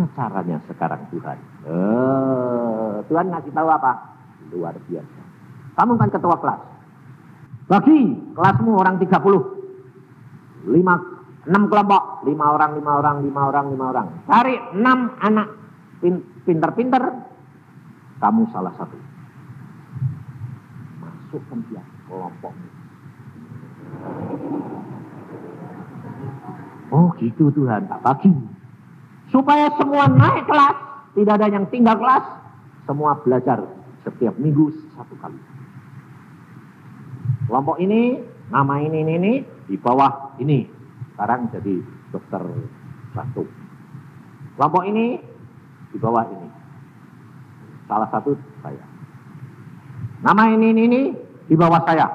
Bagaimana caranya sekarang Tuhan? Tuhan ngasih tahu apa? Luar biasa. Kamu kan ketua kelas. Bagi kelasmu orang 30. 6 kelompok. 5 orang. Cari 6 anak pinter-pinter. Kamu salah satu. Masukkan dia kelompokmu. Oh gitu Tuhan, tak bagi. Supaya semua naik kelas, tidak ada yang tinggal kelas. Semua belajar setiap minggu 1 kali. Kelompok ini, nama ini, di bawah ini. Sekarang jadi dokter jantung. Kelompok ini, di bawah ini. Salah satu saya. Nama ini, di bawah saya.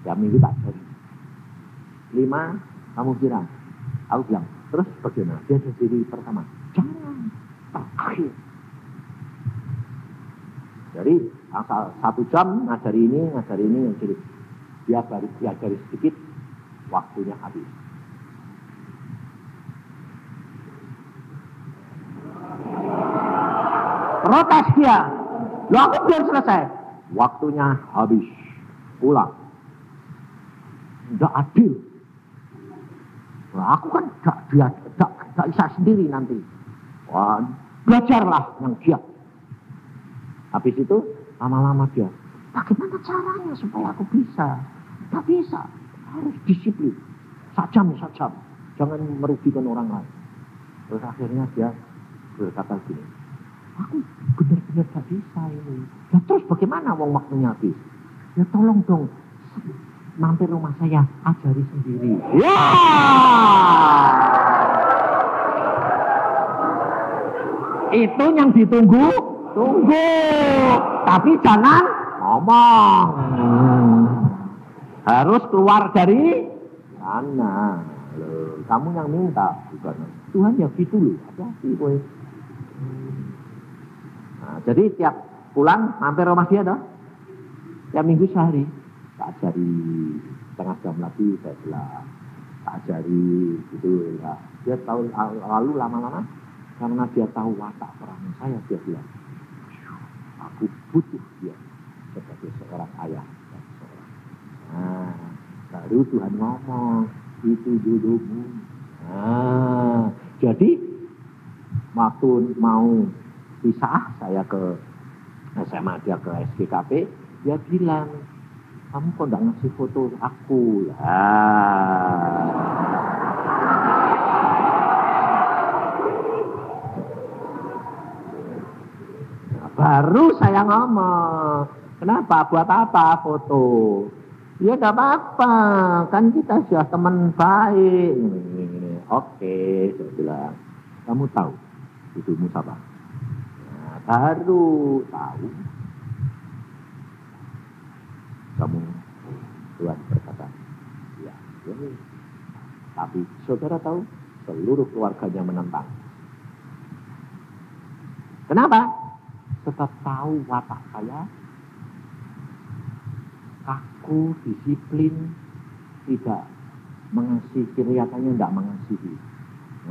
Ya minggu tak jadi. 5, kamu bilang. Aku bilang, terus bagaimana? Dia jadi pertama. Jangan, terakhir. Jadi, asal 1 jam ngajari ini. Jadi dia diajari sedikit, waktunya habis. Protes dia. Loh aku belum selesai. Waktunya habis. Pulang. Nggak adil. Nah, aku kan gak bisa sendiri nanti. Wah, belajarlah yang giat. Habis itu, lama-lama dia, bagaimana caranya supaya aku bisa? Gak bisa. Harus disiplin. Sajam. Jangan merugikan orang lain. Terus akhirnya dia berkata gini, aku benar-benar gak bisa ini. Ya terus bagaimana waktunya habis? Ya tolong dong. Mampir rumah saya, ajari sendiri. Ya. Itu yang ditunggu, tunggu. Tapi jangan ngomong. Harus keluar dari sana. Loh, kamu yang minta, bukan Tuhan ya gitu loh. Hati-hati kowe. Nah, jadi tiap pulang mampir rumah dia dah. Tiap minggu sehari. Tak ajari setengah jam lagi saya bilang, tak ajari gitu ya. Dia tahu lalu lama-lama karena dia tahu watak perang saya, dia bilang, aku butuh dia sebagai seorang ayah dan seorang. Nah, baru Tuhan ngomong itu jodohmu. Nah, jadi waktu mau pisah saya ke SMA, dia ke SGKP, dia bilang, kamu kok enggak ngasih foto aku lah. Nah, baru saya ngomong, kenapa? Buat apa foto? Ya enggak apa-apa, kan kita sudah teman baik. Oke, saya bilang, kamu tahu ibumu siapa? Nah, baru tahu. Kamu Tuhan berkata, ya, ini. Tapi saudara tahu, seluruh keluarganya menentang. Kenapa? Tetap tahu watak saya, kaku, disiplin, tidak mengasihi, kelihatannya tidak mengasihi.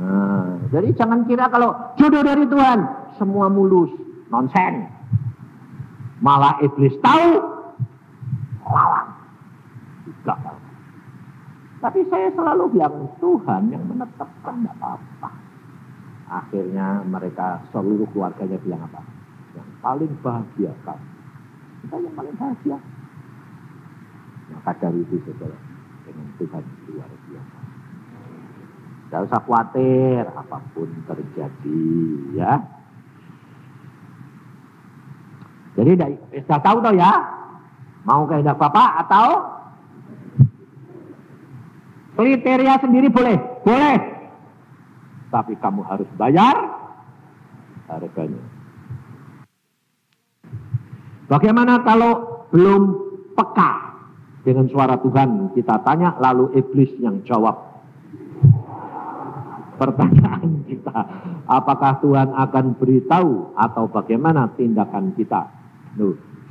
Nah, jadi jangan kira kalau jodoh dari Tuhan, semua mulus, nonsen. Malah iblis tahu, lawan. Gagal. Tapi saya selalu bilang, Tuhan yang menetapkan, tidak apa-apa. Akhirnya mereka seluruh keluarganya bilang apa? Yang paling bahagia kan? Kita yang paling bahagia. Maka dari itu saudara, dengan Tuhan luar biasa. Tidak usah khawatir apapun terjadi, ya. Jadi sudah tahu toh ya? Mau kehendak Bapak atau kriteria sendiri boleh? Boleh. Tapi kamu harus bayar harganya. Bagaimana kalau belum peka dengan suara Tuhan? Kita tanya, lalu iblis yang jawab pertanyaan kita. Apakah Tuhan akan beritahu atau bagaimana tindakan kita?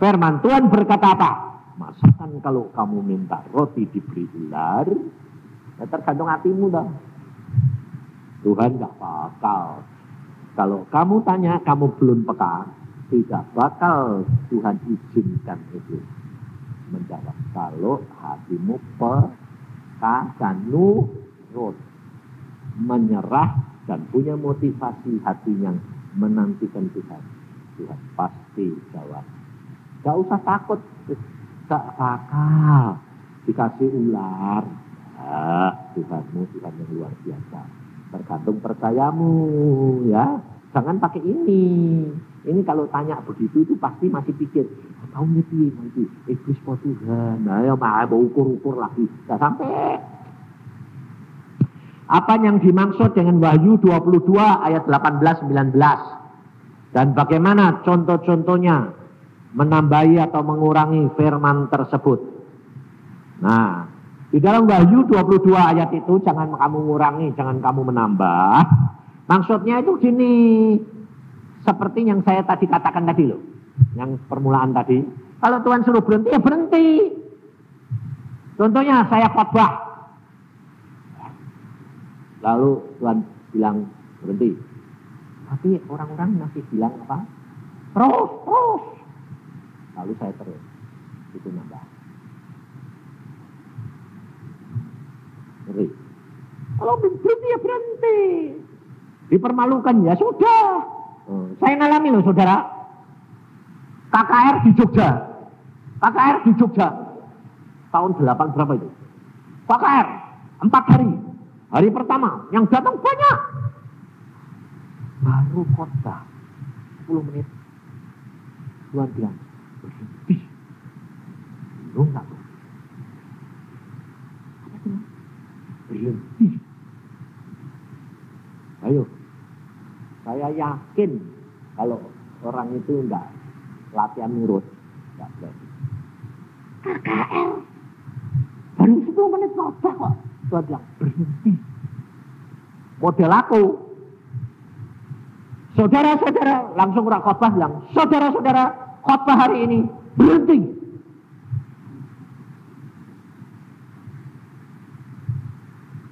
Firman Tuhan berkata apa? Masakan kalau kamu minta roti diberi ular? Ya tergantung hatimu dah. Tuhan nggak bakal. Kalau kamu tanya, kamu belum peka, tidak bakal Tuhan izinkan itu menjawab. Kalau hatimu peka dan nurut, menyerah dan punya motivasi hati yang menantikan Tuhan, Tuhan pasti jawab. Gak usah takut, gak bakal dikasih ular. Tuhanmu Tuhan yang luar biasa. Tergantung percayamu, ya. Jangan pakai ini. Ini kalau tanya begitu itu pasti masih pikir, tahu ngerti nanti iblis po Tuhan. Nah, ya mau ukur-ukur lagi. Gak sampai. Apa yang dimaksud dengan Wahyu 22 ayat 18-19? Dan bagaimana contoh-contohnya menambahi atau mengurangi firman tersebut? Nah, di dalam Wahyu 22 ayat itu jangan kamu mengurangi, jangan kamu menambah. Maksudnya itu gini, seperti yang saya tadi katakan tadi loh, yang permulaan tadi. Kalau Tuhan suruh berhenti, ya berhenti. Contohnya saya khotbah. Lalu Tuhan bilang berhenti. Tapi orang-orang masih bilang apa? Terus. Lalu saya terus. Itu nambah. Ngeri. Kalau berhenti ya berhenti. Dipermalukan ya sudah. Saya ngalami loh saudara. KKR di Jogja. Tahun 8 berapa itu? KKR 4 hari. Hari pertama yang datang banyak. Baru khotbah 10 menit. Tuhan bilang berhenti. Belum tak tuh. Apa itu? Berhenti. Ayo. Saya yakin kalau orang itu enggak latihan nurut, enggak berani. KKR baru 10 menit khotbah kok. Tuhan bilang berhenti. Model aku. Saudara-saudara langsung khotbah bilang, saudara-saudara khotbah hari ini berhenti.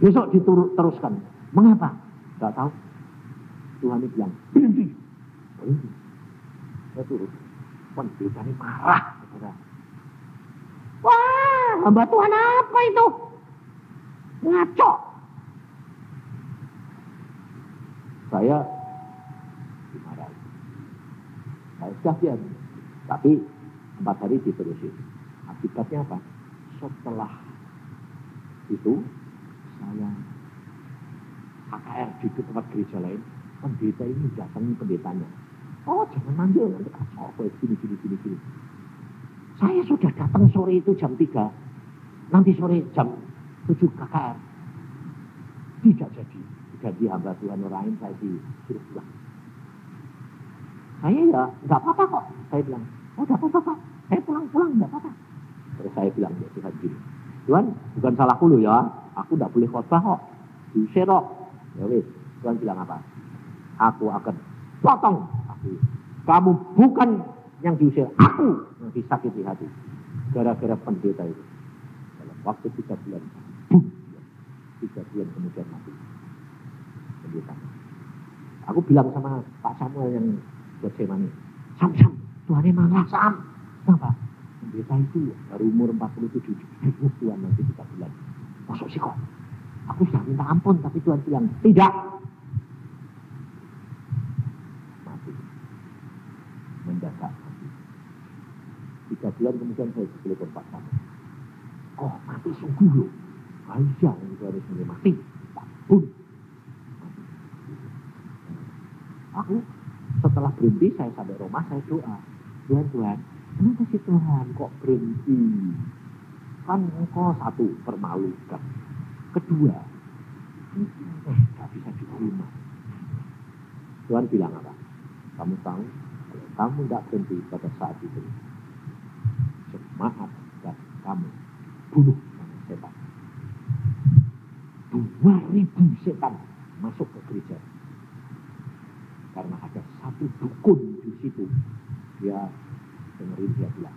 Besok diteruskan. Mengapa? Gak tahu. Tuhan itu bilang berhenti. Saya turun. Pendeta ini marah. Saudara. Wah, hamba Tuhan apa itu? Ngaco. Saya dimarahi. Saya sudah biar. Tapi 4 hari diterusin. Akibatnya apa? Setelah itu saya KKR di tempat gereja lain. Pendeta ini datangi pendetanya. Oh jangan manggil nanti kacau. Gini. Saya sudah datang sore itu jam 3. Nanti sore jam 7 KKR. Tidak jadi. Ganti hamba Tuhan orang lain, saya disuruh pulang. Saya ya nggak apa-apa kok. Saya bilang, oh nggak apa-apa kok. Saya pulang nggak apa-apa. Terus saya bilang ya Tuhan gini, Tuhan bukan salahku loh ya. Aku nggak boleh khotbah kok. Diusir kok. Ya wis. Tuhan bilang apa? Aku akan potong. Kamu bukan yang diusir. Aku yang disakiti hati. Gara-gara pendeta itu. Dalam waktu 3 bulan. 3 bulan kemudian mati. Pendeta. Aku bilang sama Pak Samuel yang buat Semani. Sam, Tuhan marah Sam. Kenapa? Pendeta itu baru umur 47. Tuhan nanti 3 bulan. Masuk sih kok. Aku sudah minta ampun tapi Tuhan bilang tidak. Mati. Mendadak mati. 3 bulan kemudian saya telepon Pak Samuel. Oh mati sungguh loh. Ayah yang itu harus mati. Tak pun. Aku setelah berhenti saya sampai rumah saya doa. Tuhan, kenapa sih Tuhan kok berhenti? Kan engkau satu permalukan. Kedua, gak bisa diterima. Tuhan bilang apa? Kamu tahu, kalau kamu gak berhenti pada saat itu, jemaat dan kamu bunuh setan. 2.000 setan masuk ke gereja. Karena ada satu dukun di situ. Dia dengerin dia bilang,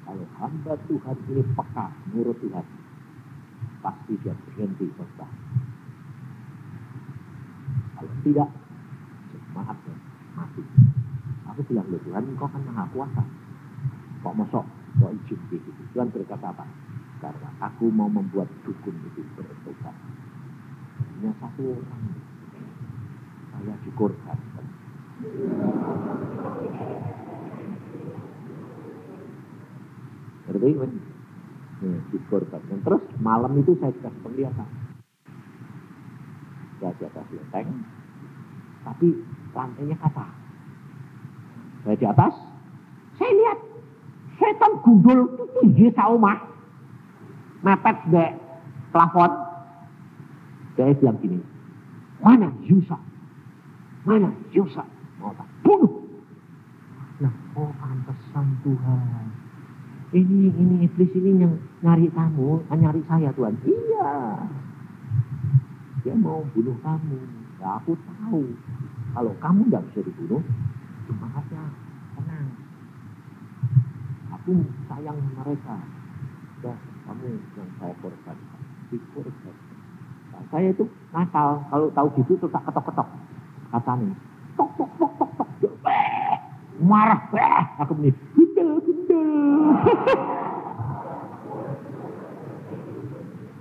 kalau hamba Tuhan ini peka menurut Tuhan, pasti dia berhenti khotbah. Tidak. Maaf ya, mati. Aku bilang, loh Tuhan, engkau kan maha kuasa. Kok mosok, kok izin gitu. Tuhan berkata apa? Karena aku mau membuat dukun itu bertobat. Hanya satu orang. Saya dikorbankan. Ngerti kan? Dikorbankan. Terus malam itu saya dikasih penglihatan. Saya di atas lenteng. Tapi lantainya kata. Saya di atas. Saya lihat. Setan gundul itu tinggi saumah. Mepet dek plafon. Saya bilang gini. Mana Yusa? Mana Yusa? Mau tak bunuh. Nah, oh pantesan Tuhan. Ini iblis ini yang nyari kamu, nyari saya Tuhan. Iya. Dia mau bunuh kamu. Ya aku tahu. Kalau kamu nggak bisa dibunuh, semangatnya tenang. Aku sayang mereka. Ya, kamu yang saya korbankan. Dikorbankan. Nah, saya itu nakal. Kalau tahu gitu terus tak ketok-ketok. Katanya, tok tok tok tok tok. Marah. Aku begini. Gundel.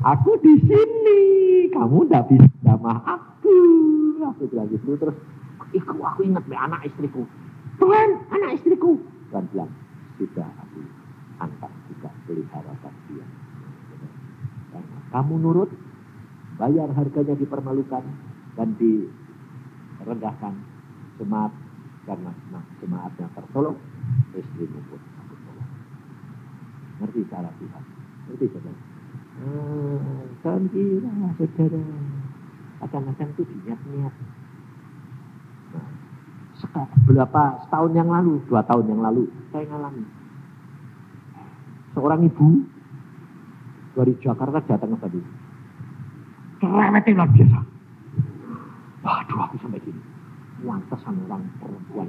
Aku di sini. Kamu nggak bisa sama aku. Aku bilang gitu terus. Aku ingat anak istriku. Tuhan, anak istriku. Tuhan bilang, sudah aku angkat juga peliharakan dia. Karena kamu nurut, bayar harganya dipermalukan dan direndahkan. Jemaat karena jemaatnya tertolong, istrimu pun aku tolong. Ngerti cara Tuhan? Ngerti saudara? Tuhan kira saudara kadang-kadang itu diniat-niat. Setahun yang lalu, 2 tahun yang lalu, saya ngalami. Seorang ibu dari Jakarta datang ke Bandung. Cerewetin luar biasa. Waduh, aku sampai gini. Wantesan orang perempuan.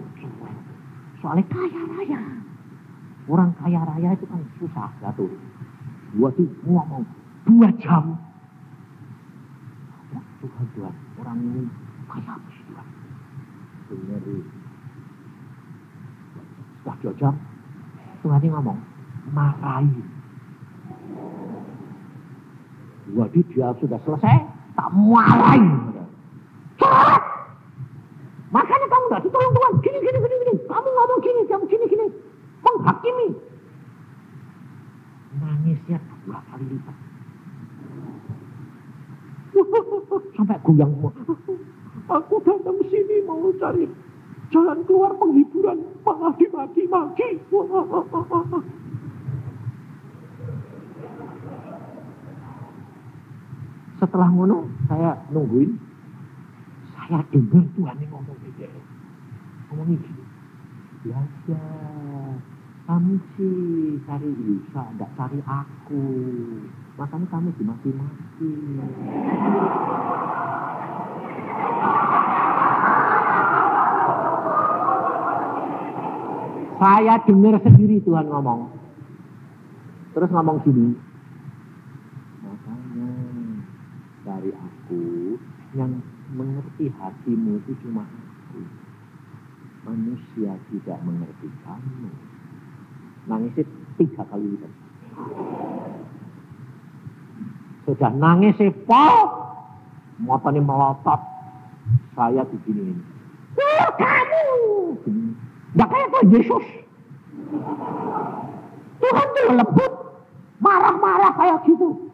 Soalnya kaya raya. Orang kaya raya itu kan susah jatuh. Waduh, ngomong 2 jam. Tuhan, orang ini kaya apa sih Tuhan? Ngeri. Setelah 2 jam, Tuhan ini ngomong, marahin. Waduh, dia sudah selesai, tak marahin. Cerat! Makanya kamu gak ditolong Tuhan, gini. Kamu ngomong gini, menghakimi. Nangisnya 2 kali lipat. Sampai goyang. Aku datang sini mau cari jalan keluar penghiburan, malah dimaki-maki. Setelah ngono, saya nungguin. Saya dengar Tuhan ini ngomong begini. Ngomongin gini. Biasa, kamu sih cari Yusa, tidak cari aku. Makanya kamu dimaki-maki. Saya dengar sendiri Tuhan ngomong. Terus ngomong gini. Makanya dari aku yang mengerti hatimu itu cuma aku. Manusia tidak mengerti kamu. Nangisnya 3 kali lipat. Sudah nangis pok. Motanya melotot. Saya beginiin. Kamu! Nggak kayak Tuhan Yesus. Tuhan tuh lembut. Marah-marah kayak gitu.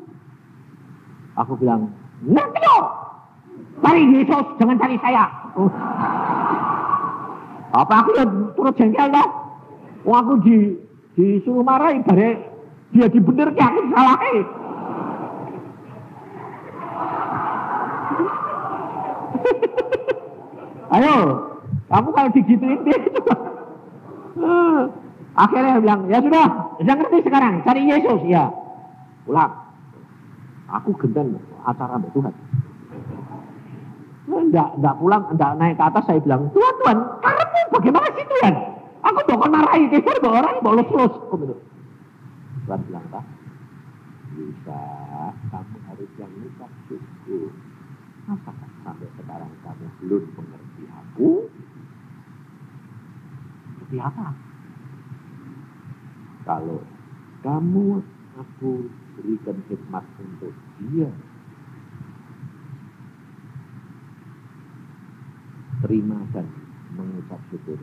Aku bilang, ngerti loh. Cari Yesus, jangan cari saya. Apa aku ya turut jengkel dah. Aku disuruh marah ibarat dia dibener ke aku salah. Ayo, kamu kalau digituin dia coba. Akhirnya bilang, ya sudah, jangan ngerti sekarang, cari Yesus ya. Pulang. Aku genten acara sama Tuhan. Enggak pulang, enggak naik ke atas, saya bilang, Tuhan, kamu bagaimana sih Tuhan? Aku bakal marahin, dia bawa orang, bawa lulus. Tuhan bilang, Pak, bisa, kamu harus yang nikah syukur. Apa kan? sampai sekarang kamu belum mengerti aku, seperti apa? Kalau kamu aku berikan khidmat untuk dia, terima dan mengucap syukur.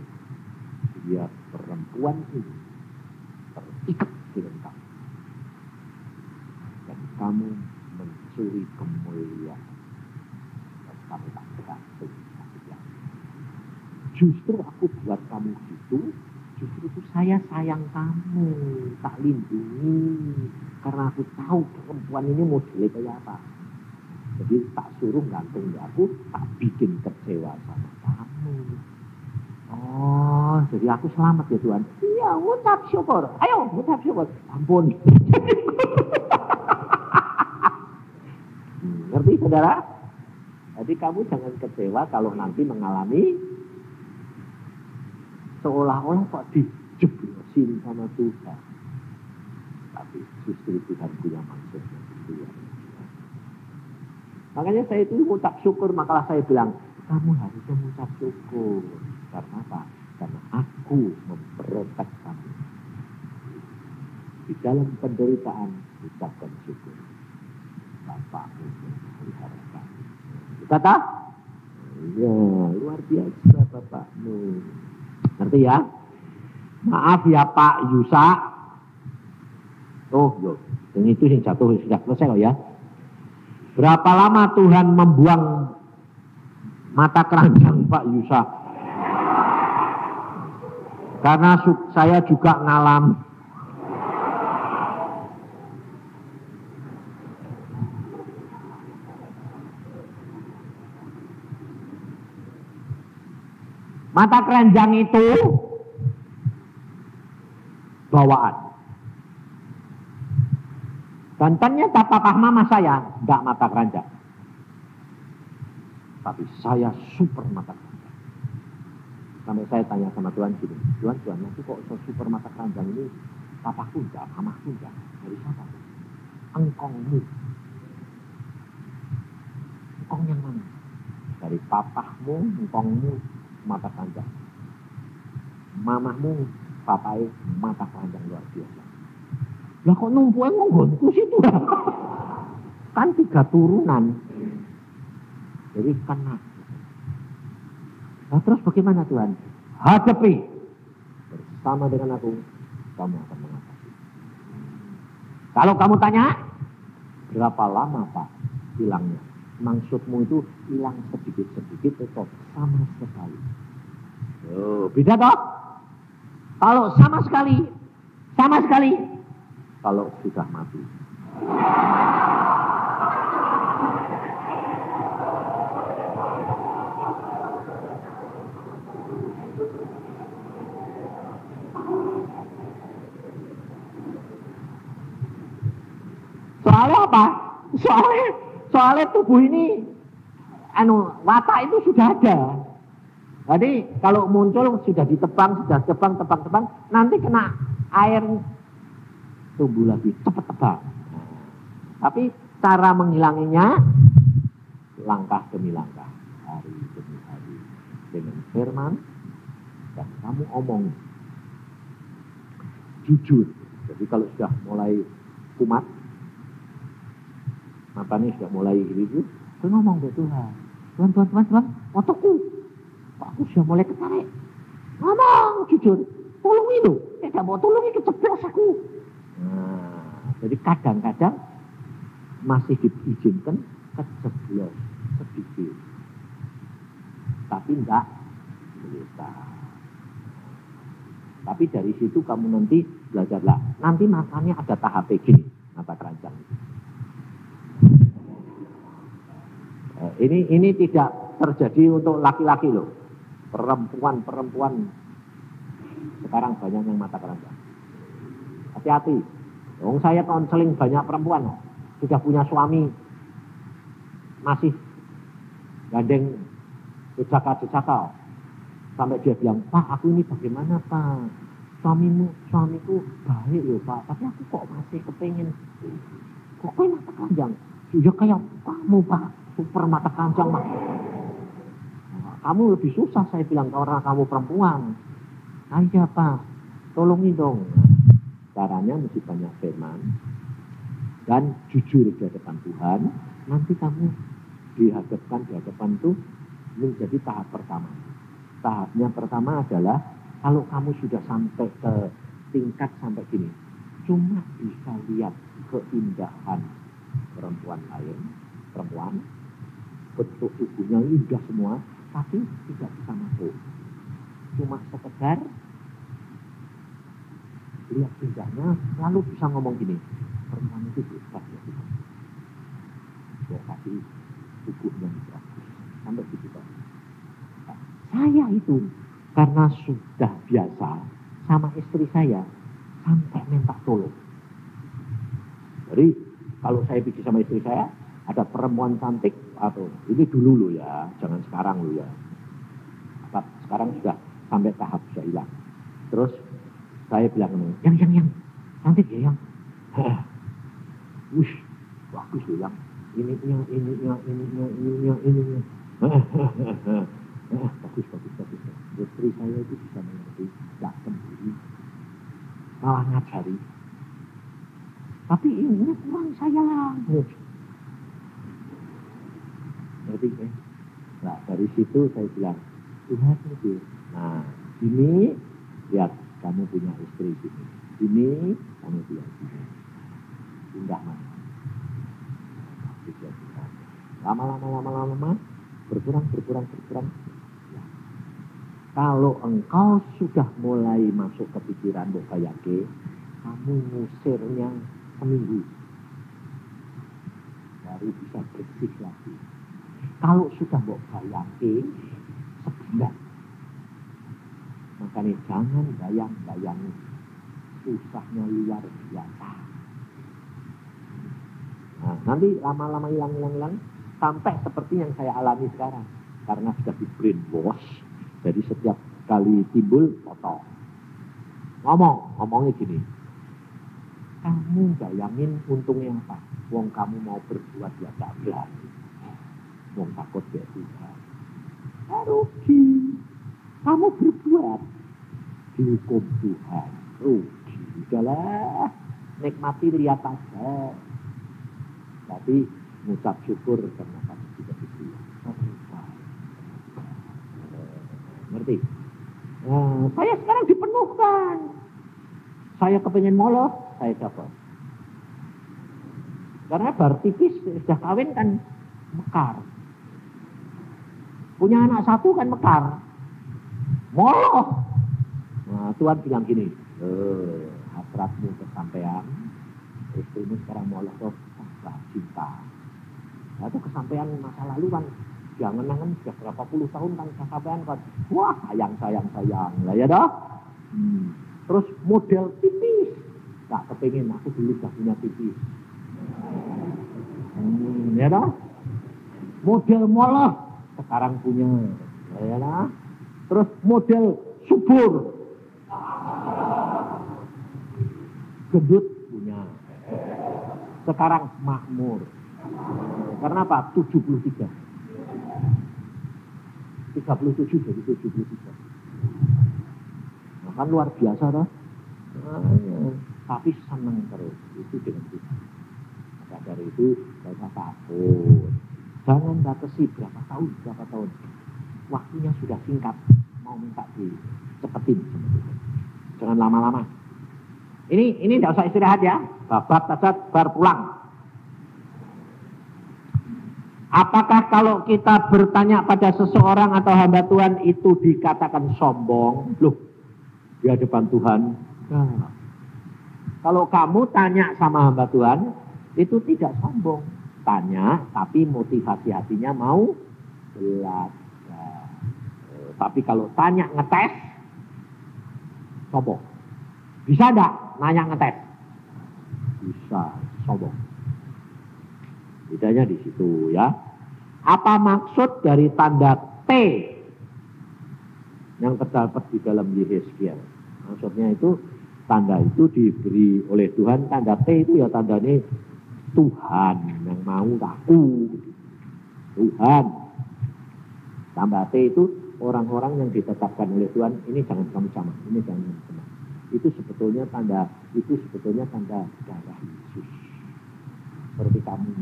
Biar perempuan ini terikat dengan kamu. Dan kamu mencuri kemuliaan. Dan kamu tak bergantung. Justru aku buat kamu gitu. Justru itu saya sayang kamu. Tak lindungi. Karena aku tahu perempuan ini modelnya kayak apa. Jadi tak suruh gantung di aku. Tak bikin kecewa sama kamu. Oh, jadi aku selamat ya Tuhan. Iya, ngucap syukur. Ayo, ngucap syukur. Ampun. Ngerti saudara? Jadi kamu jangan kecewa kalau nanti mengalami seolah-olah kok dijeblosin sama Tuhan. Tapi justru Tuhan punya maksudnya itu ya. Makanya saya itu ngucap syukur, makalah saya bilang, kamu harusnya mengucap syukur. Karena apa? Karena aku memprotek kamu. Di dalam penderitaan, ucapkan syukur. Bapakmu memelihara kamu. Kata? Ya, luar biasa bapakmu. Ngerti ya? Maaf ya Pak Yusa. Oh, yo. Yang itu yang jatuh sudah selesai kok ya. Berapa lama Tuhan membuang mata keranjang Pak Yusa? Karena saya juga ngalam. Mata keranjang itu bawaan. Dan ternyata papa mama saya enggak mata keranjang. Tapi saya super mata keranjang. Sampai saya tanya sama Tuhan gini, Tuhan, nanti kok super mata keranjang ini papaku enggak, mamaku enggak, dari siapa? Engkongmu. Engkong yang mana? Dari papahmu, engkongmu mata keranjang. Mamahmu, papai mata keranjang luar biasa. Lah kok numpuke nggonku situ? Kan 3 turunan. Jadi kena. Nah, terus bagaimana Tuhan? Hadapi. Bersama dengan aku, kamu akan mengatasi. Kalau kamu tanya, berapa lama Pak hilangnya? Maksudmu itu hilang sedikit-sedikit atau sama sekali? Oh, beda toh? Kalau sama sekali. Kalau sudah mati. Soalnya apa? Soalnya tubuh ini watak itu sudah ada. Jadi kalau muncul sudah tebang, nanti kena air tumbuh lagi cepat. Tapi cara menghilanginya langkah demi langkah, hari demi hari dengan firman dan kamu omong jujur. Jadi kalau sudah mulai kumat, matanya sudah mulai itu, saya ngomong ke Tuhan, Tuhan, otakku, aku sudah mulai ketarik. Ngomong jujur, tolong itu, tidak mau tolong itu keceplos aku. Nah, jadi kadang-kadang masih diizinkan kejeblos sedikit, tapi enggak bisa. Tapi dari situ kamu nanti belajarlah. Nanti makannya ada tahap gini, mata keranjang. Ini tidak terjadi untuk laki-laki loh. Perempuan sekarang banyak yang mata keranjang. Hati-hati. Saya konseling banyak perempuan sudah punya suami masih gandeng jejaka sampai dia bilang, Pak, aku ini bagaimana Pak? Suamiku baik loh Pak, tapi aku kok masih kepengen kok mata keranjang? Ya kayak kamu Pak. super mata keranjang mah. Kamu lebih susah saya bilang karena kamu perempuan. Iya Pak, tolongin dong. Caranya mesti banyak firman dan jujur di hadapan Tuhan. Nanti kamu di hadapan itu menjadi tahap pertama. Tahapnya pertama adalah kalau kamu sudah sampai ke tingkat sampai gini, cuma bisa lihat keindahan perempuan lain, bentuk tubuhnya indah semua, tapi tidak bisa masuk. Cuma sekedar lihat indahnya, lalu bisa ngomong gini, perempuan itu besar ya Tuhan. Ya kasih tubuh yang bagus, sampai gitu Pak. Nah, saya itu karena sudah biasa sama istri saya sampai minta tolong. Jadi kalau saya pergi sama istri saya, ada perempuan cantik atau ini dulu loh ya, jangan sekarang loh ya. Sekarang sudah sampai tahap sudah hilang. Terus saya bilang, yang cantik ya yang, wush, bagus loh yang, ininya, bagus. Istri saya itu bisa mengerti, tidak sendiri, malah ngajari. Tapi ini kurang saya. Ngerti ya? Nah dari situ saya bilang, Tuhan itu. Nah ini lihat kamu punya istri sini. Ini kamu punya sini. Indah mana? Lama berkurang. Ya. Kalau engkau sudah mulai masuk ke pikiran Mbok Bayake, kamu ngusirnya seminggu baru bisa bersih lagi. Kalau sudah Mbok Bayake sebulan, makanya jangan bayang susahnya luar biasa. Nah, nanti lama-lama hilang sampai seperti yang saya alami sekarang karena sudah di brainwash. Jadi setiap kali timbul foto ngomongnya gini, kamu bayangin untungnya apa? Wong kamu mau berbuat ya gak berani, wong takut ya Tuhan, rugi. Kamu berbuat dihukum Tuhan, rugi. Udahlah, nikmati lihat aja. Tapi mengucap syukur karena kamu sudah diberi. Ngerti? Nah, saya sekarang dipenuhkan. Saya kepengen moloh, saya dapat. Karena bar tipis sudah kawin kan mekar. Punya anak satu kan mekar. Moloh. Nah, Tuhan bilang gini, hasratmu kesampaian, istrimu sekarang moloh tuh cinta. Nah, itu kesampaian masa lalu kan, jangan-jangan sudah berapa puluh tahun kan kesampaian kan, wah sayang lah ya dah. Terus model tipis, gak kepingin, aku dulu gak punya tipis. Ya dah. Model moloh sekarang punya, ya dah. Terus model subur, gendut punya. Sekarang makmur. Karena apa? 73. 37 jadi 73. Nah, kan luar biasa dah. Tapi senang terus. Itu dengan Tuhan. Maka dari itu saya takut. Jangan batasi berapa tahun. Waktunya sudah singkat. Mau minta dicepetin. Jangan lama-lama. Ini tidak usah istirahat ya. Babat tasat bar pulang. Apakah kalau kita bertanya pada seseorang atau hamba Tuhan itu dikatakan sombong? Loh, di hadapan Tuhan. Nah, kalau kamu tanya sama hamba Tuhan, itu tidak sombong. Tanya, tapi motivasi hatinya mau belajar. Tapi kalau tanya ngetes, sombong. Bisa enggak nanya ngetes? Bisa, sombong. Bedanya di situ ya. Apa maksud dari tanda T yang terdapat di dalam Yehezkiel? Maksudnya itu tanda itu diberi oleh Tuhan. Tanda T itu ya tandanya Tuhan yang mau aku. Tuhan. Tambah T itu orang-orang yang ditetapkan oleh Tuhan, ini jangan kamu sama, ini jangan kamu sama. Itu sebetulnya tanda darah Yesus. Seperti kamu.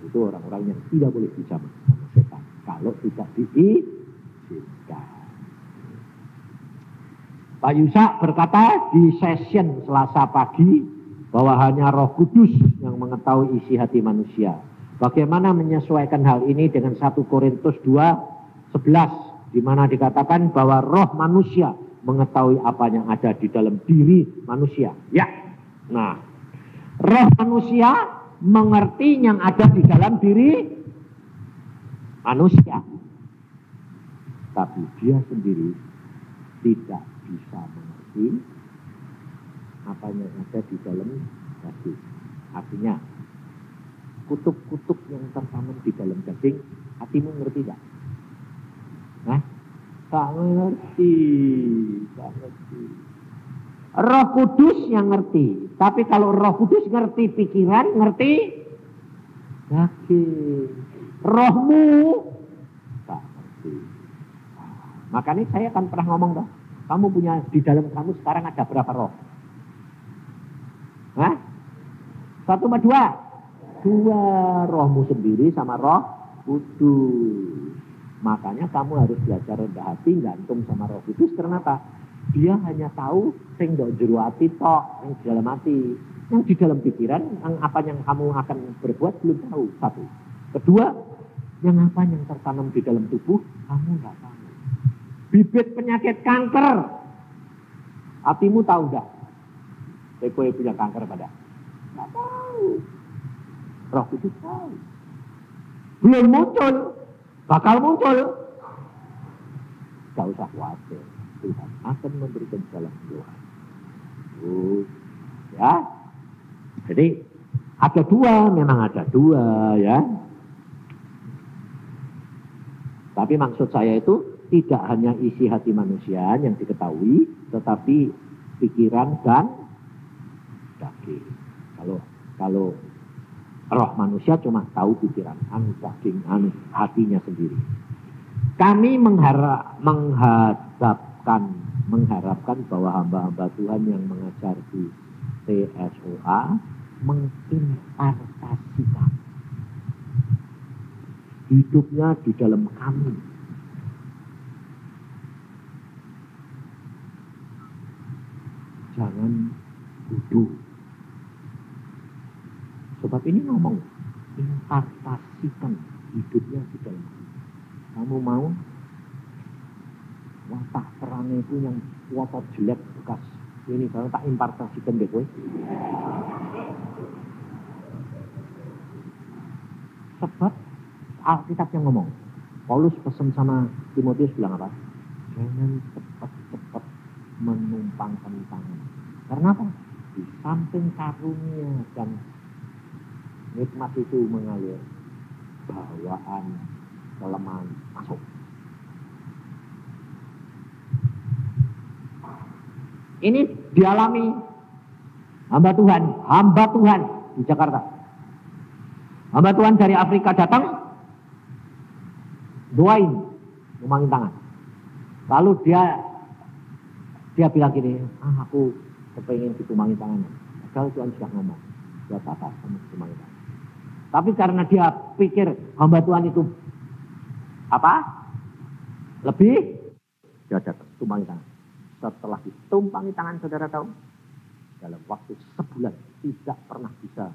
Itu orang-orang yang tidak boleh dijamah sama setan. Kalau tidak diizinkan. Pak Yusak berkata di session Selasa pagi bahwa hanya Roh Kudus yang mengetahui isi hati manusia. Bagaimana menyesuaikan hal ini dengan 1 Korintus 2:11 di mana dikatakan bahwa roh manusia mengetahui apa yang ada di dalam diri manusia. Ya. Nah, roh manusia mengerti yang ada di dalam diri manusia. Tapi dia sendiri tidak bisa mengerti apa yang ada di dalam daging. Artinya, kutub-kutub yang tertanam di dalam daging, hatimu ngerti gak? Nah, tak ngerti. Roh Kudus yang ngerti. Tapi kalau Roh Kudus ngerti pikiran, ngerti daging. Rohmu tak ngerti. Makanya saya kan pernah ngomong dah, kamu punya di dalam kamu sekarang ada berapa roh? Hah? 1 sama 2? 2, rohmu sendiri sama Roh Kudus. Makanya kamu harus belajar rendah hati, gantung sama Roh Kudus. Kenapa? Dia hanya tahu sing ndok jero ati tok, yang di dalam hati. Yang di dalam pikiran, yang apa yang kamu akan berbuat belum tahu. 1. Kedua, yang apa yang tertanam di dalam tubuh kamu nggak tahu. Bibit penyakit kanker, hatimu tahu nggak? Kowe punya kanker pada? Nggak tahu. Roh Kudus tahu. Belum muncul, bakal muncul. Gak usah khawatir, Tuhan akan memberikan jalan keluar. Ya, jadi ada 2, memang ada 2 ya. Tapi maksud saya itu tidak hanya isi hati manusia yang diketahui, tetapi pikiran dan daging. Kalau roh manusia cuma tahu pikiran, daging, hatinya sendiri. Kami mengharapkan bahwa hamba-hamba Tuhan yang mengajar di TSOA menginterpretasikan hidupnya di dalam kami. Jangan bodoh. Sebab ini ngomong, interpretasikan hidupnya di dalam kamu. Kamu mau watak terangnya itu yang watak jelek bekas ini, kalau tak interpretasikan deh gue. Sebab Alkitab yang ngomong, Paulus pesan sama Timotius bilang apa? Jangan cepat-cepat menumpangkan tangan. Karena apa? Di samping karunia dan nikmat itu mengalir, bawaan kelemahan masuk. Ini dialami hamba Tuhan di Jakarta. Hamba Tuhan dari Afrika datang, doain, numangin tangan. Lalu dia bilang gini, aku kepengen ditumangin tangannya. Padahal Tuhan sudah ngomong, buat apa kamu ditumangin tangan? Tapi karena dia pikir hamba Tuhan itu lebih, dia datang, tumpangi tangan. Setelah ditumpangi tangan, saudara tahu, dalam waktu sebulan tidak pernah bisa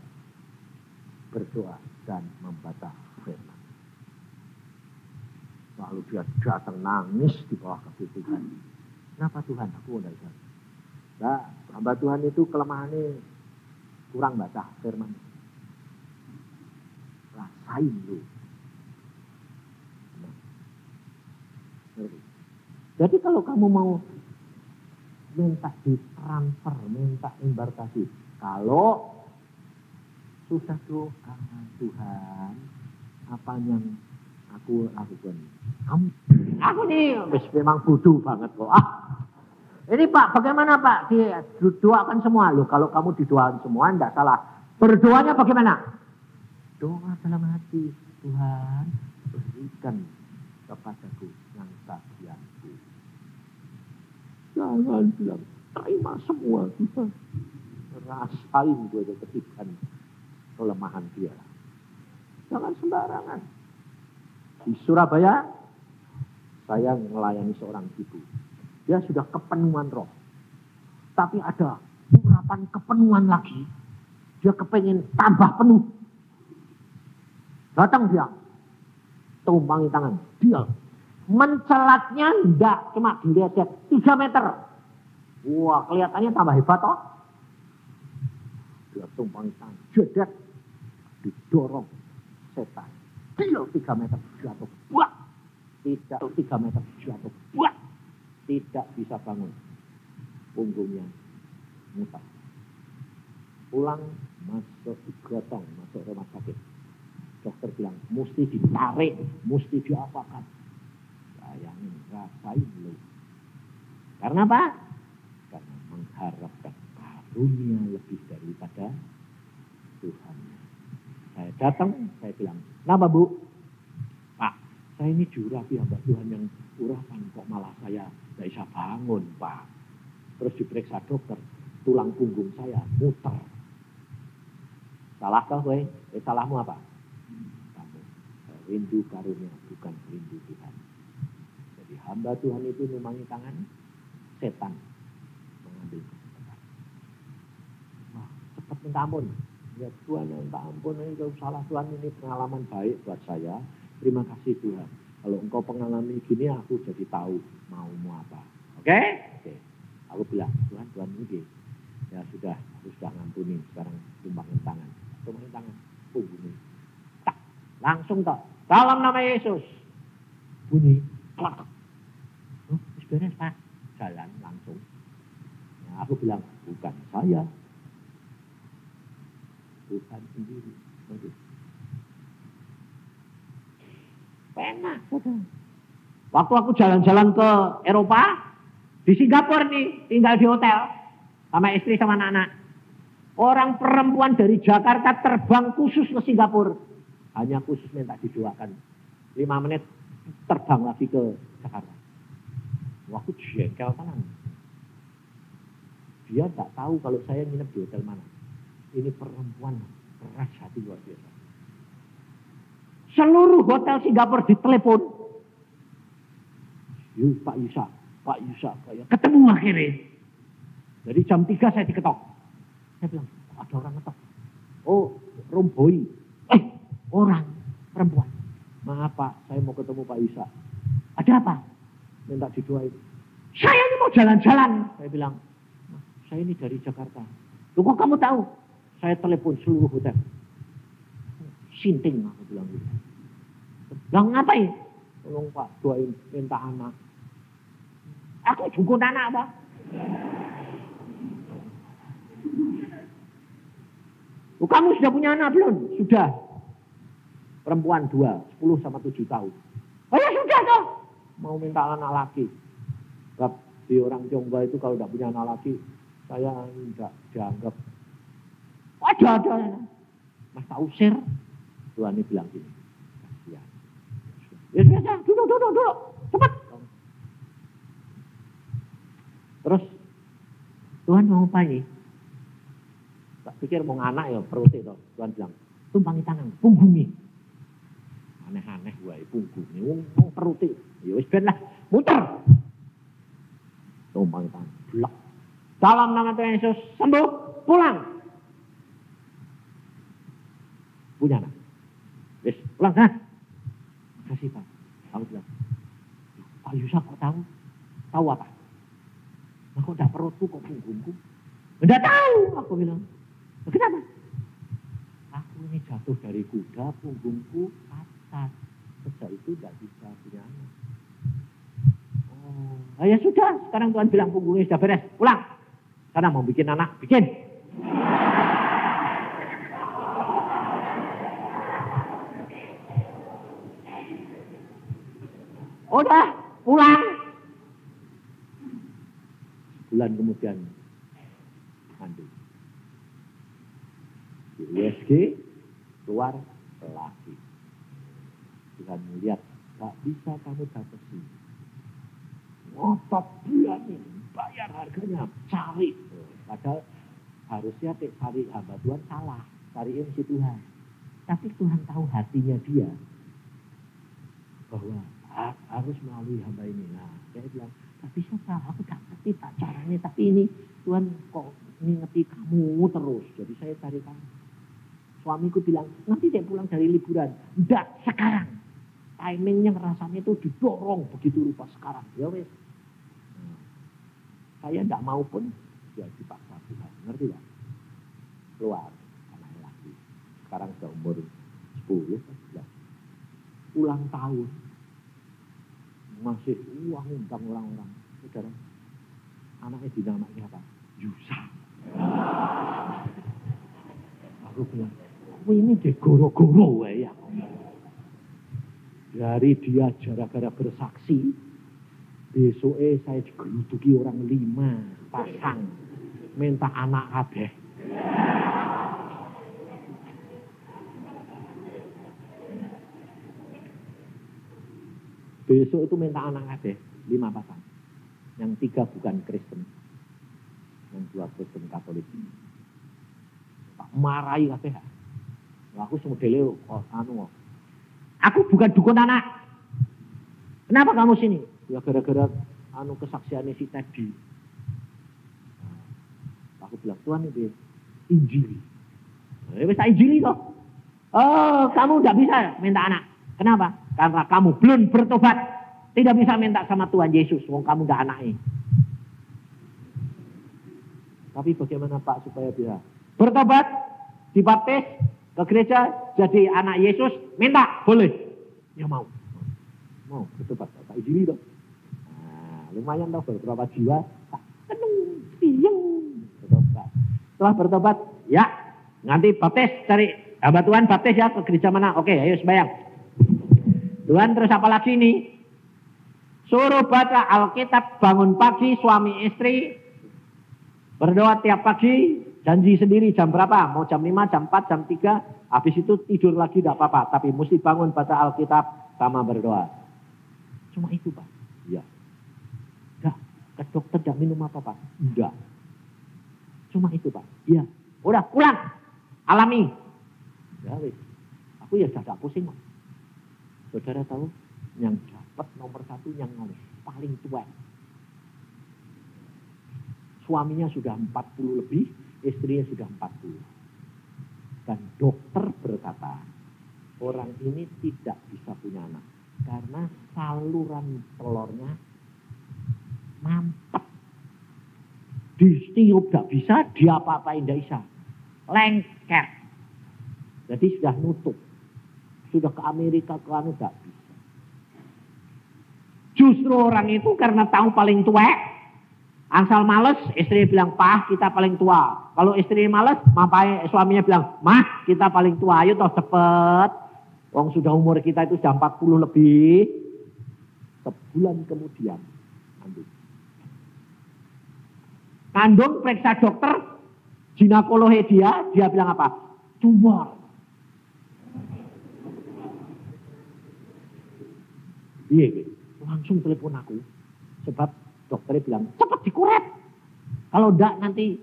berdoa dan membaca firman. Lalu dia datang nangis di bawah kaki Tuhan. Kenapa Tuhan? Aku udah bisa. Nah, hamba Tuhan itu kelemahannya kurang baca firman. Rasain lu. Nah. Jadi kalau kamu mau minta ditransfer, minta embarkasi, kalau susah doa, Tuhan, apa yang aku lakukan? Aku nih memang bodoh banget kok. Ini Pak, bagaimana Pak? Didoakan semua. Loh, kalau kamu didoakan semua, enggak salah. Berdoanya bagaimana? Doa dalam hati. Tuhan, berikan kepadaku yang bagianku. Jangan bilang, terima semua Tuhan. Rasain gue ketikan kelemahan dia. Jangan sembarangan. Di Surabaya, saya melayani seorang ibu. Dia sudah kepenuhan roh. Tapi ada urapan kepenuhan lagi. Dia kepengen tambah penuh. Datang dia. Tumpangi tangan. Dia mencelatnya enggak. Cuma dilihat 3 meter. Wah, kelihatannya tambah hebat toh. Dia tumpangi tangan. Jedet. Didorong setan. Dia 3 meter jatuh. Buat. Tidak 3 meter jatuh. Buat. Tidak bisa bangun. Punggungnya mutar. Pulang masuk digotong, masuk rumah sakit. Dokter bilang, mesti ditarik, mesti diapakan. Bayangin, rasain lu. Karena apa? Karena mengharapkan karunia lebih daripada Tuhan. Saya datang, saya bilang, kenapa Bu? Pak, saya ini jurapi hamba Tuhan yang urapan, kok malah saya tidak bisa bangun Pak. Terus diperiksa dokter, tulang punggung saya muter. Salah kah gue? Salahmu apa? Kamu rindu karunia, bukan rindu Tuhan. Jadi hamba Tuhan itu numangi tangan, setan mengambil kesempatan. Wah, cepat minta ampun. Ya Tuhan, minta ampun, ini salah Tuhan, ini pengalaman baik buat saya. Terima kasih Tuhan. Kalau engkau mengalami gini, aku jadi tahu maumu apa. Oke? Oke. Aku bilang, Tuhan ini. Ya sudah, aku sudah ngampuni. Sekarang tumpangin tangan. Tumpangin tangan. Bunyi. Tak. Langsung tak. Dalam nama Yesus. Bunyi. Klak. Oh, beres Pak. Jalan langsung. Ya, aku bilang, bukan saya. Tuhan sendiri. Enak. Waktu aku jalan-jalan ke Eropa, di Singapura nih, tinggal di hotel sama istri sama anak-anak. Orang perempuan dari Jakarta terbang khusus ke Singapura. Hanya khusus minta didoakan. 5 menit terbang lagi ke Jakarta. Waktu jengkel kanan. Dia tak tahu kalau saya nginep di hotel mana. Ini perempuan keras hati luar biasa. Seluruh hotel Singapura ditelepon. Yuk Pak Yusak. Ketemu akhirnya. Jadi jam 3 saya diketok. Saya bilang, ada orang ngetok. Oh, romboi. Orang, perempuan. Maaf Pak, saya mau ketemu Pak Yusak. Ada apa? Minta didoain. Saya ini mau jalan-jalan. Saya bilang, saya ini dari Jakarta. Loh kok kamu tahu? Saya telepon seluruh hotel. Sinting, aku bilang gitu. Bilang ngapain? Tolong Pak, doain minta anak. Aku juga anak apa? Oh, kamu sudah punya anak belum? Sudah. Perempuan 2, 10 sama 7 tahun. Oh ya sudah toh. Mau minta anak laki. Sebab di orang Tionghoa itu kalau tidak punya anak laki, saya tidak dianggap. Ada. Mas tak usir. Tuhan ini bilang gini. Kasihan. Ya sudah, duduk. Cepat. Terus Tuhan mau apa ini? Tak pikir mau anak ya perut itu. Tuhan bilang, tumpangi tangan, punggungi. Aneh-aneh gue, punggungi. Mau perut itu. Ya wis ben lah, muter. Tumpangi tangan, blok. Dalam nama Tuhan Yesus, sembuh, pulang. Punya anak. Wis, pulang kan? Makasih Pak. Aku bilang, Pak Yusak kok tahu? Tahu apa? Nah, kok dah perutku, kok punggungku? Enggak tahu, aku bilang. Kenapa? Aku ini jatuh dari kuda, punggungku patah. Sejak itu tidak bisa punya anak. Oh, ya sudah. Sekarang Tuhan bilang punggungnya sudah beres. Pulang. Karena mau bikin anak, bikin. Udah, pulang. Bulan kemudian mandi. Di USG keluar lagi. dan lihat, gak bisa kamu batasi. Ngotot berani, bayar harganya, cari. Padahal harusnya cari hamba Tuhan salah, cariin si Tuhan. Tapi Tuhan tahu hatinya dia bahwa harus melalui hamba ini. Nah, saya bilang, gak bisa Pak, aku gak ngerti Pak caranya, tapi ini Tuhan kok ngerti kamu terus, jadi saya cari kamu. Suamiku bilang, nanti dia pulang dari liburan. Enggak, sekarang. Timingnya rasanya itu didorong begitu rupa sekarang. Ya wes. Nah, saya enggak mau pun, ya dipaksa Tuhan. Ngerti gak? Keluar, anaknya lagi. Sekarang sudah umur 10, 11. Ulang tahun. Masih uang undang orang-orang. Saudara, anaknya dinamanya apa? Yusa. Aku bilang, ini deh goro-goro ya. Dari dia gara-gara bersaksi, besoknya saya digeluduki orang 5 pasang, minta anak kabeh. Besok itu minta anak kabeh, 5 pasang. Yang 3 bukan Kristen, yang 2 Kristen Katolik. Tak marahi kabeh. Aku semodele aku bukan dukun anak. Kenapa kamu sini? Ya gara-gara kesaksiannya si Teddy. Aku bilang, Tuhan itu injili. Bisa injili toh. Oh, kamu tidak bisa minta anak. Kenapa? Karena kamu belum bertobat. Tidak bisa minta sama Tuhan Yesus. Wong kamu tidak anaknya. Tapi bagaimana Pak supaya bisa bertobat, dibaptis, ke gereja, jadi anak Yesus, minta, boleh. Ya mau bertobat, tak izini dong. Nah, lumayan dong beberapa jiwa, tak tenung, piyeng, bertobat. Setelah bertobat, ya, nanti baptis, cari hamba Tuhan baptis ya, ke gereja mana? Oke, ayo sembahyang. Tuhan terus apa lagi nih? Suruh baca Alkitab, bangun pagi, suami istri, berdoa tiap pagi, janji sendiri jam berapa, mau jam 5, jam 4, jam 3, habis itu tidur lagi tidak apa-apa, tapi mesti bangun baca Alkitab sama berdoa. Cuma itu Pak. Iya. Enggak, ke dokter tidak minum apa-apa. Enggak. Cuma itu Pak. Iya. Udah pulang, alami. Ya wis. Aku ya tidak pusing Pak. Saudara tahu, yang dapat nomor 1 yang paling tua. Suaminya sudah 40 lebih, istrinya sudah 40. Dan dokter berkata, orang ini tidak bisa punya anak. Karena saluran telurnya mampet. Ditiup tidak bisa, diapa-apain tidak bisa. Lengket. Jadi sudah nutup. Sudah ke Amerika, ke anu tidak bisa. Justru orang itu karena tahu paling tua, angsal males, istri bilang, Pak, kita paling tua. Kalau istri males, suaminya bilang, Mah, kita paling tua. Ayo toh cepet. Wong sudah umur kita itu sudah 40 lebih. Sebulan kemudian, kandung periksa dokter, ginekologi dia bilang apa? Tumor. Iya, langsung telepon aku. Sebab dokternya bilang, cepat dikuret. Kalau enggak nanti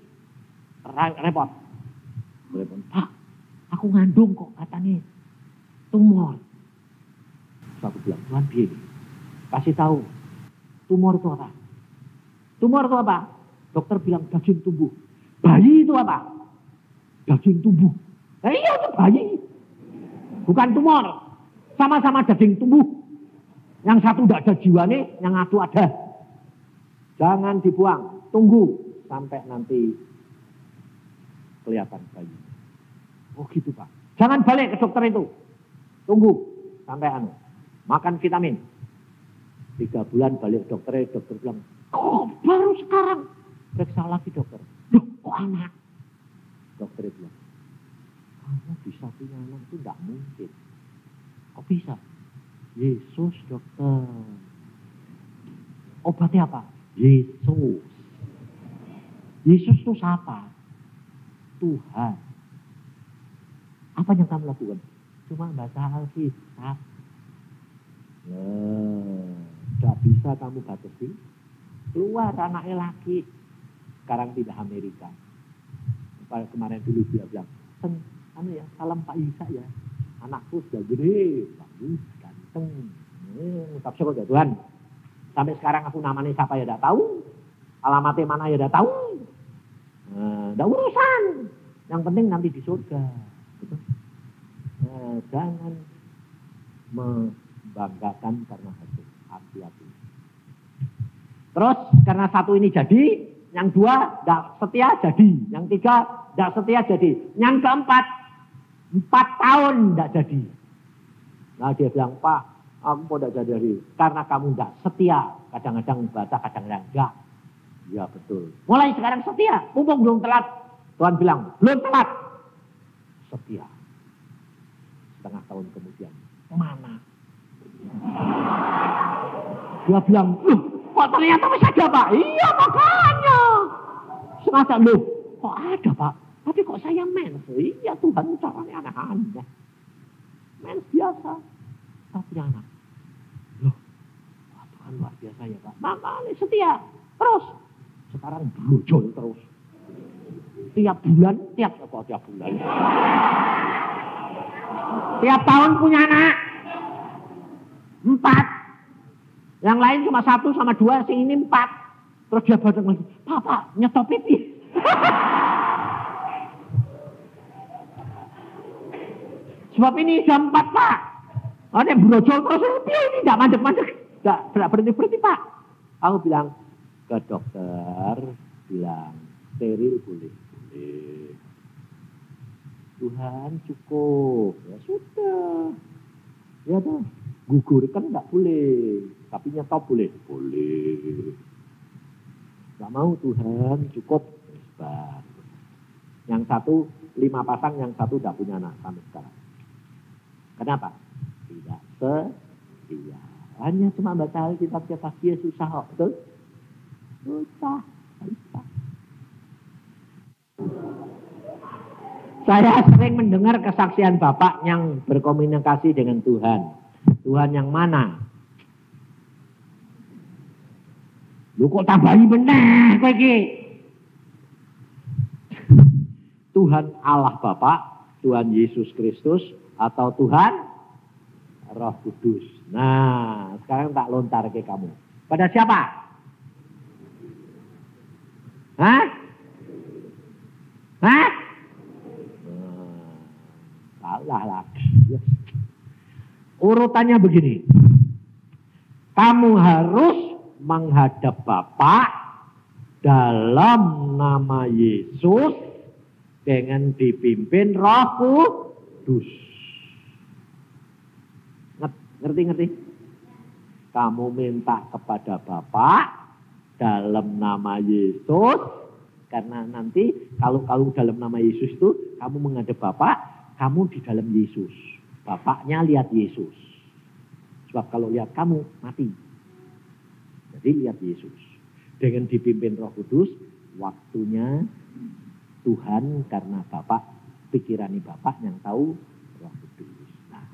repot. Telepon, Pak, aku ngandung kok katanya tumor. Terus aku bilang, Tuhan biar kasih tahu, tumor itu apa? Tumor itu apa? Dokter bilang daging tumbuh. Bayi itu apa? Daging tumbuh. Iya itu bayi. Bukan tumor. Sama-sama daging tumbuh. Yang satu tidak ada jiwanya, yang satu ada. Jangan dibuang, tunggu sampai nanti kelihatan bayi. Oh gitu Pak. Jangan balik ke dokter itu. Tunggu sampai makan vitamin. 3 bulan balik ke dokter bilang, kok baru sekarang? Periksa lagi dokter. Loh kok anak? Dokter bilang, kamu bisa punya anak itu tidak mungkin. Kok bisa? Yesus dokter. Obatnya apa? Yesus. Yesus itu siapa? Tuhan. Apa yang kamu lakukan? Cuma baca Alkitab. Nah, gak bisa kamu batasi. Keluar anaknya laki. Sekarang pindah Amerika. Kemarin dulu dia bilang, salam Pak Isa ya. Anakku sudah gede, bagus, ganteng. Ngucap syukur ya Tuhan. Sampai sekarang aku namanya siapa ya tidak tahu. Alamatnya mana ya tidak tahu. Tidak urusan. Yang penting nanti di surga. Betul? Jangan membanggakan karena itu. Hati-hati. Terus karena satu ini jadi, yang dua tidak setia jadi, yang tiga tidak setia jadi, yang keempat 4 tahun tidak jadi. Nah dia bilang, Pak, aku mau tidak jadi karena kamu tidak setia. Kadang-kadang baca, kadang-kadang enggak. Ya betul. Mulai sekarang setia, mumpung belum telat. Tuhan bilang, belum telat. Setia. Setengah tahun kemudian, mana? Dia bilang, kok ternyata masih ada Pak? Iya makanya. Sengaja loh, kok ada Pak? Tapi kok saya mens? Iya Tuhan caranya aneh-aneh. Mens biasa, tapi anak. Loh, Tuhan luar biasa ya Pak. Makanya setia, terus. Sekarang brojol terus. Tiap bulan. Tiap tahun punya anak. 4. Yang lain cuma 1 sama 2, sing ini 4. Terus dia baca lagi, Papa nyetop pipi. Sebab ini jam 4 Pak. Ada brojol terus, ini tidak mandek-mandek. Tidak berhenti-berhenti Pak. Aku bilang ke dokter, bilang steril boleh. Tuhan cukup. Ya sudah. Ya tuh. Gugur kan enggak boleh, tapi nyetop boleh. Boleh. Enggak mau Tuhan, cukup. Sebar. Yang satu 5 pasang, yang satu enggak punya anak sampai sekarang. Kenapa? Tidak setia. Hanya cuma baca Alkitab dia susah kok, betul? Susah. Saya sering mendengar kesaksian Bapak yang berkomunikasi dengan Tuhan. Tuhan yang mana? Lu kok tambahi meneh kowe iki? Tuhan Allah Bapa, Tuhan Yesus Kristus, atau Tuhan Roh Kudus. Nah, sekarang tak lontar ke kamu. Pada siapa? Hah? Salah lagi. Urutannya begini. Kamu harus menghadap Bapa dalam nama Yesus dengan dipimpin Roh Kudus. Ngerti? Kamu minta kepada Bapa dalam nama Yesus, karena nanti kalau dalam nama Yesus itu kamu menghadap Bapa, kamu di dalam Yesus. Bapaknya lihat Yesus. Sebab kalau lihat kamu mati. Jadi lihat Yesus. Dengan dipimpin Roh Kudus, waktunya Tuhan karena Bapak, pikirani Bapak yang tahu Roh Kudus. Nah,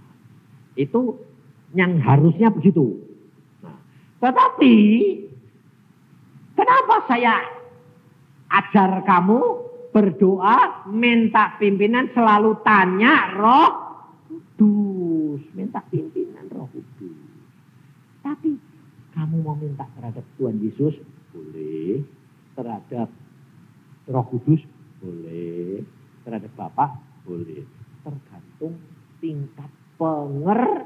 itu yang harusnya begitu. Nah, tetapi kenapa saya ajar kamu berdoa, minta pimpinan, selalu tanya Roh Kudus. Minta pimpinan Roh Kudus. Tapi kamu mau minta terhadap Tuhan Yesus? Boleh. Terhadap Roh Kudus? Boleh. Terhadap Bapa? Boleh. Tergantung tingkat pengertian.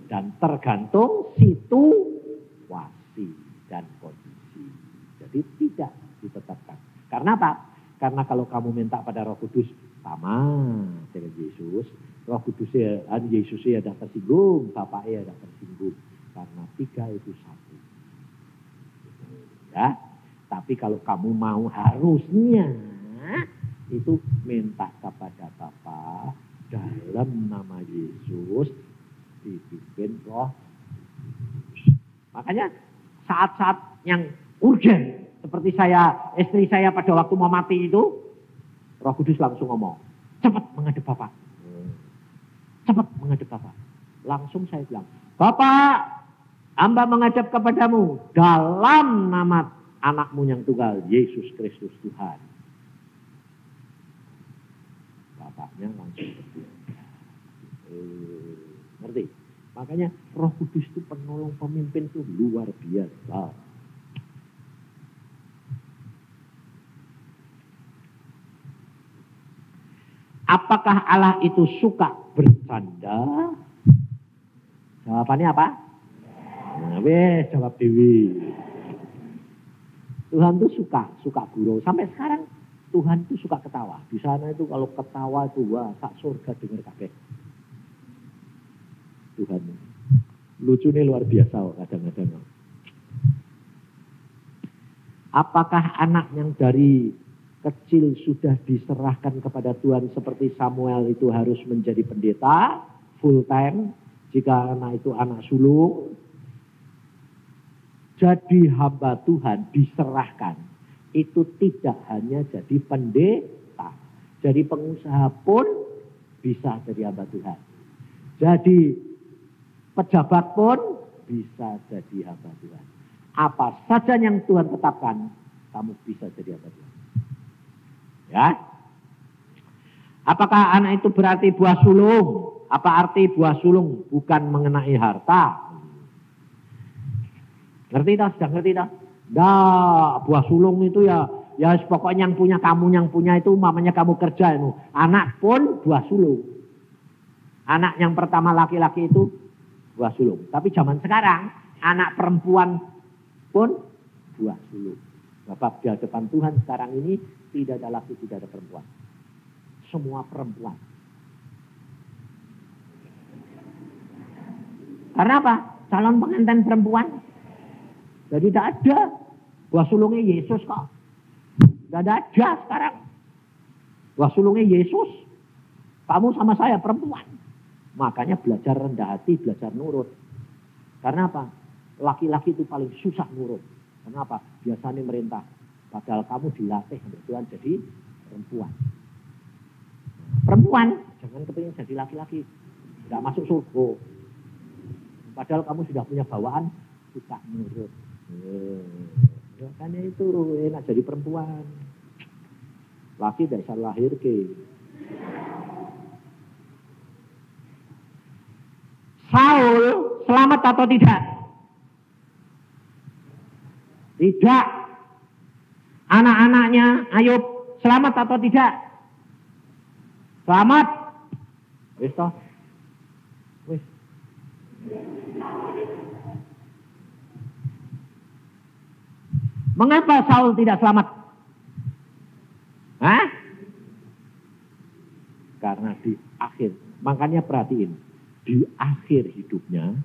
Dan tergantung situasi dan kondisi. Jadi tidak ditetapkan. Karena apa? Karena kalau kamu minta pada Roh Kudus sama dengan Yesus, Roh Kudus ya, Yesus ya tidak tersinggung, Bapa ya tidak tersinggung, karena 3 itu 1. Ya, tapi kalau kamu mau harusnya itu minta kepada Bapa dalam nama Yesus dipimpin Roh Kudus. Makanya saat-saat yang urgen seperti istri saya pada waktu mau mati itu, Roh Kudus langsung ngomong, cepat menghadap Bapa. Cepat menghadap Bapa. Langsung saya bilang, Bapak, hamba menghadap kepadamu dalam nama anakmu yang tunggal, Yesus Kristus Tuhan. Bapaknya langsung berdiam. Ngerti? Makanya Roh Kudus itu penolong pemimpin itu luar biasa. Apakah Allah itu suka bercanda? Jawabannya apa? Nah, jawab Dewi. Tuhan itu suka gurau. Sampai sekarang Tuhan itu suka ketawa. Di sana itu kalau ketawa itu wah, sak surga dengar kabeh. Tuhan lucunya luar biasa kadang-kadang. Apakah anak yang dari kecil sudah diserahkan kepada Tuhan seperti Samuel itu harus menjadi pendeta full time? Jika anak itu anak sulung, jadi hamba Tuhan diserahkan. Itu tidak hanya jadi pendeta, jadi pengusaha pun bisa jadi hamba Tuhan. Jadi pejabat pun bisa jadi hamba Tuhan. Apa saja yang Tuhan tetapkan, kamu bisa jadi hamba Tuhan. Ya. Apakah anak itu berarti buah sulung? Apa arti buah sulung? Bukan mengenai harta. Ngerti tak? Sudah ngerti tak? Buah sulung itu ya pokoknya yang punya kamu, yang punya itu mamanya kamu kerja itu. Anak pun buah sulung. Anak yang pertama laki-laki itu buah sulung. Tapi zaman sekarang anak perempuan pun buah sulung. Sebab di hadapan Tuhan sekarang ini tidak ada laki, tidak ada perempuan. Semua perempuan. Karena apa? Calon pengantin perempuan. Jadi tidak ada. Buah sulungnya Yesus kok. Tidak ada aja sekarang. Buah sulungnya Yesus. Kamu sama saya perempuan. Makanya belajar rendah hati, belajar nurut. Karena apa? Laki-laki itu paling susah nurut. Kenapa? Biasanya merintah. Padahal kamu dilatih oleh Tuhan jadi perempuan. Perempuan, jangan kepingin jadi laki-laki. Tidak masuk surga. Padahal kamu sudah punya bawaan, suka nurut. Makanya itu enak jadi perempuan. Laki tidak bisa lahir ke. Saul selamat atau tidak? Tidak. Anak-anaknya Ayub selamat atau tidak? Selamat. Wis toh. Wis. Mengapa Saul tidak selamat? Hah? Karena di akhir, makanya perhatiin, di akhir hidupnya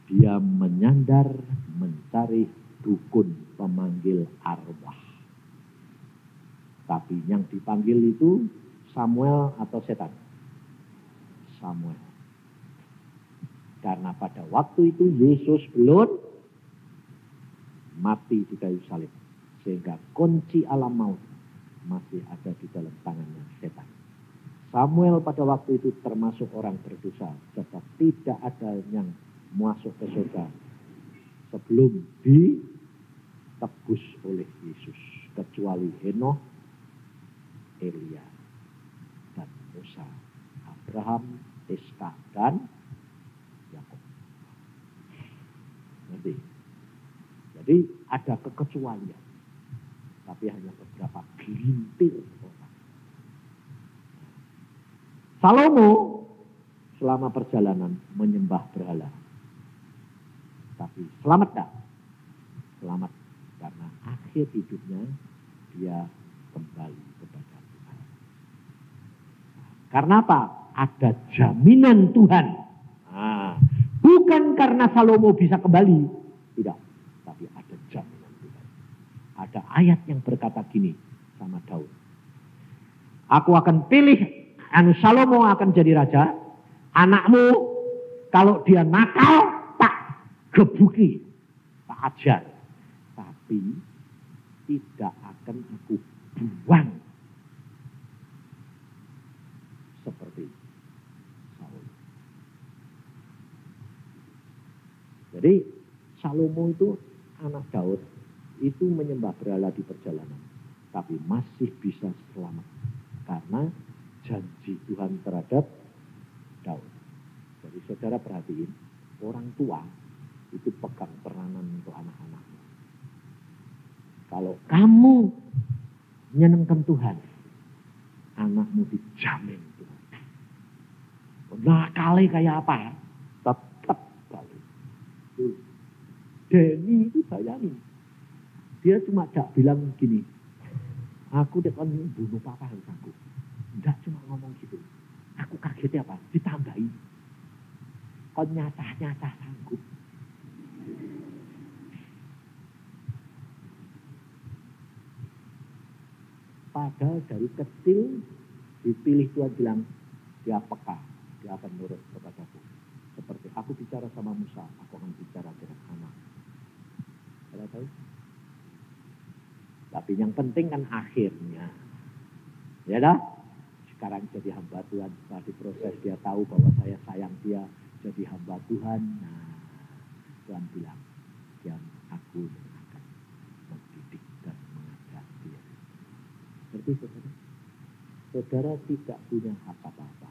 dia menyandar mencari dukun pemanggil arwah. Tapi yang dipanggil itu Samuel atau setan? Samuel. Karena pada waktu itu Yesus belum mati di kayu salib. Sehingga kunci alam maut masih ada di dalam tangannya setan. Samuel pada waktu itu termasuk orang berdosa. Sebab tidak ada yang masuk ke surga sebelum ditebus oleh Yesus. Kecuali Henokh, Elia, dan Musa, Abraham, Iska, dan Yakub. Nanti. Jadi ada kekecualian. Tapi hanya beberapa gelintir orang. Salomo selama perjalanan menyembah berhala. Tapi selamat tak? Selamat. Karena akhir hidupnya dia kembali kepada Tuhan. Karena apa? Ada jaminan Tuhan. Nah, bukan karena Salomo bisa kembali. Tidak. Tapi ada jaminan Tuhan. Ada ayat yang berkata gini sama Daud. Aku akan pilih Salomo akan jadi raja. Anakmu kalau dia nakal tak gebuki, tak ajar. Tapi tidak akan aku buang seperti Saul. Jadi Salomo itu anak Daud itu menyembah berhala di perjalanan. Tapi masih bisa selamat. Karena janji Tuhan terhadap Daud. Jadi saudara perhatiin, orang tua itu pegang peranan untuk anak-anaknya. Kalau kamu menyenangkan Tuhan, anakmu dijamin Tuhan. Nah kali kayak apa? Tetap kali. Denny itu bayangin. Dia cuma gak bilang gini, aku dekon bunuh papa harus aku. Enggak cuma ngomong gitu. Aku kagetnya apa? Ditambahi. Kau nyata-nyata sanggup. Padahal dari kecil dipilih Tuhan bilang, dia peka, dia akan nurut kepadaku. Seperti aku bicara sama Musa, aku akan bicara dengan anak. Ada tahu? Tapi yang penting kan akhirnya. Ya dah? Sekarang jadi hamba Tuhan, setelah diproses dia tahu bahwa saya sayang dia, jadi hamba Tuhan. Nah, Tuhan bilang, yang aku akan mendidik dan mengajar dia. Seperti saudara. Saudara tidak punya hak apa-apa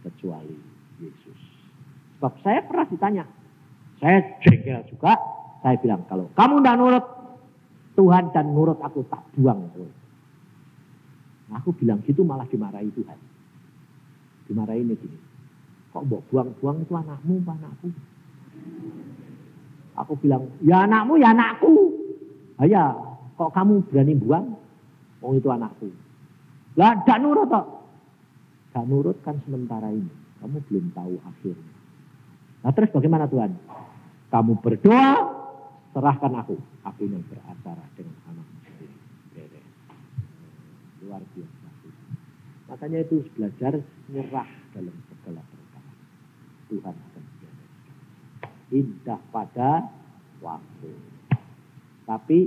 kecuali Yesus. Sebab saya pernah ditanya, saya jengkel juga, saya bilang kalau kamu tidak nurut Tuhan dan nurut aku tak buang. Aku bilang gitu malah dimarahi Tuhan. Dimarahi ini gini. Kok mau buang-buang itu anakmu, anakku? Aku bilang, ya anakmu, ya anakku. Ya, kok kamu berani buang? Oh itu anakku. Lah, gak nurut kok. Gak nurut kan sementara ini. Kamu belum tahu akhirnya. Nah terus bagaimana Tuhan? Kamu berdoa, serahkan aku. Aku yang beracara dengan anakmu sendiri. Beres. Luar biasa. Makanya itu belajar nyerah dalam segala perkara. Tuhan akan bereskan. Indah pada waktu. Tapi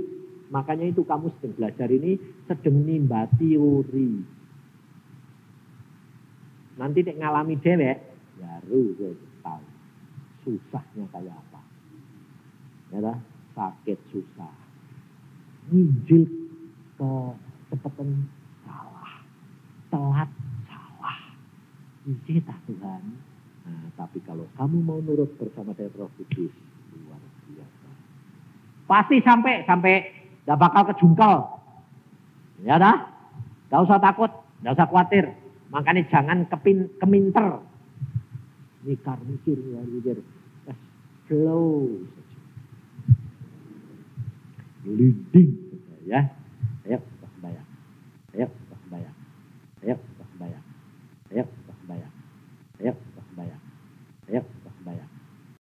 makanya itu kamu sedang belajar ini sedang nimba teori. Nanti nek ngalami dewek, baru gue tahu susahnya kayak apa. Ya, sakit susah. Nginjil ke cepetan salah. Telat salah. Izin tak Tuhan. Nah, tapi kalau kamu mau nurut bersama dengan Roh Kudus, luar biasa. Pasti sampai tidak bakal kejungkel. Ya dah, tidak usah takut, tidak usah khawatir. Makanya jangan keminter. Mikir. Slow saja. Leading ya.